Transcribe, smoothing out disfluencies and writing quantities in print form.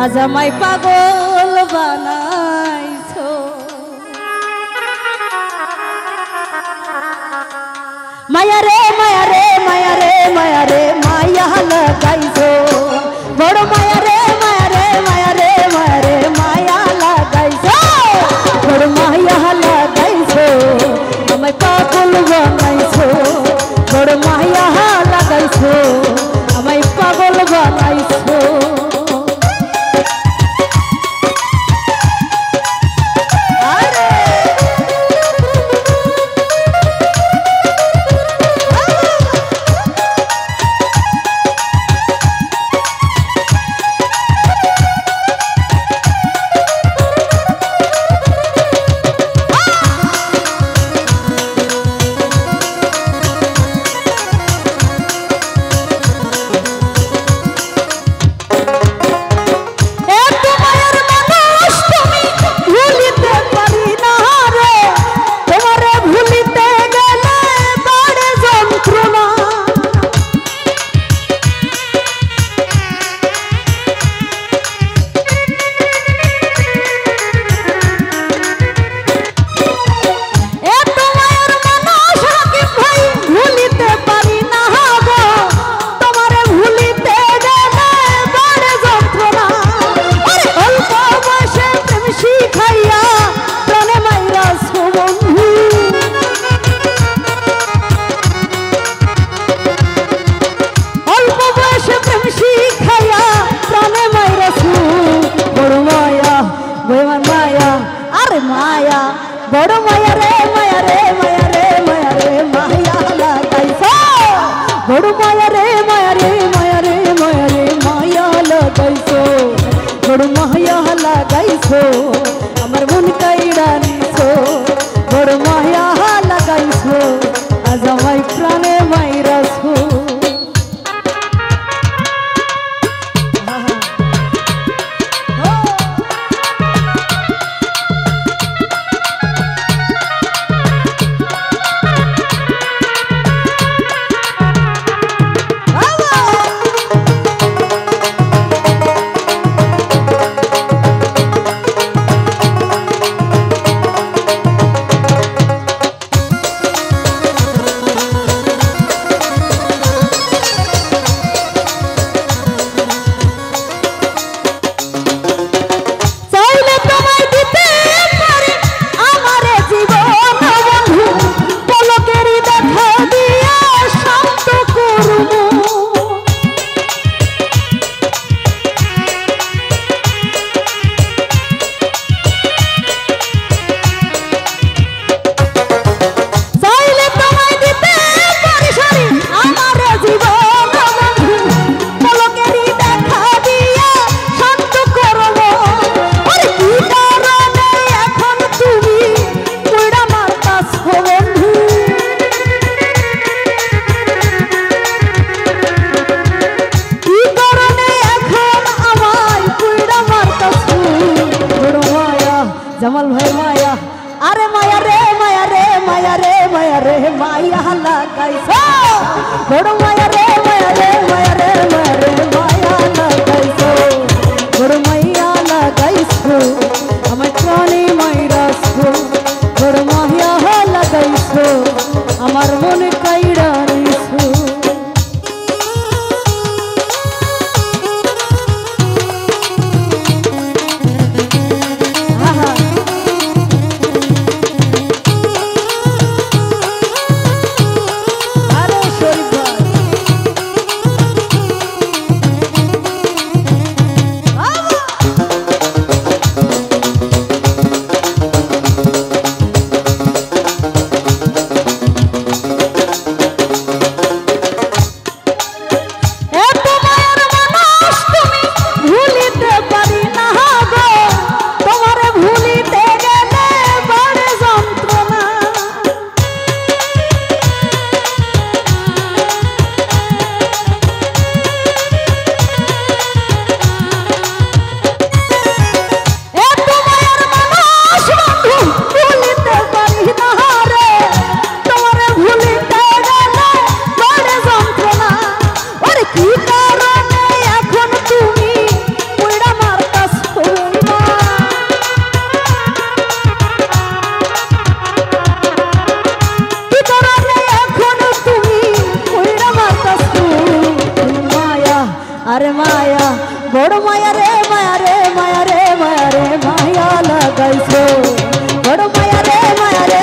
আজ আমায় পাগল বানাইছো মায়া রে মায়া রে মায়া রে মায়া রে মায়া লাগাইছো বড় মায়া রে মায়া রে মায়া রে মায়া রে মায়া লাগাইছো বড় মায়া লাগাইছো আমায় পাগল বানাইছো বড় মায়া লাগাইছো আমায় পাগল বানাইছো বড় মায়া রে মায়া রে মায়া রে মায়া রে মায়া লাগাইছো বড় মায়া রে মায়া রে মায়া রে মায়া রে মায়া লাগাইছো বড় মায়া লাগাইছো আমার মন কাইড়া নিছো বড় মায়া লাগাইছো আজ আমায় প্রাণে মাইরাছো জামাল ভাই মায়া আরে মায়া রে মায়া রে মায়া রে মায়া রে মায়া লাগাইছো বড় মায়া রে মায়া রে মায়া রে মায়া রে মায়া লাগাইছো বড় মায়া লাগাইছো আমার প্রাণে মাইরাছো বড় মায়া লাগাইছো আমার মনে কাইড়া নিছো আরে শরীফ ভাই বড় মায়া রে মায়া রে মায়া রে মায়া রে মায়া লাগাইছো বড় মায়া রে মায়া রে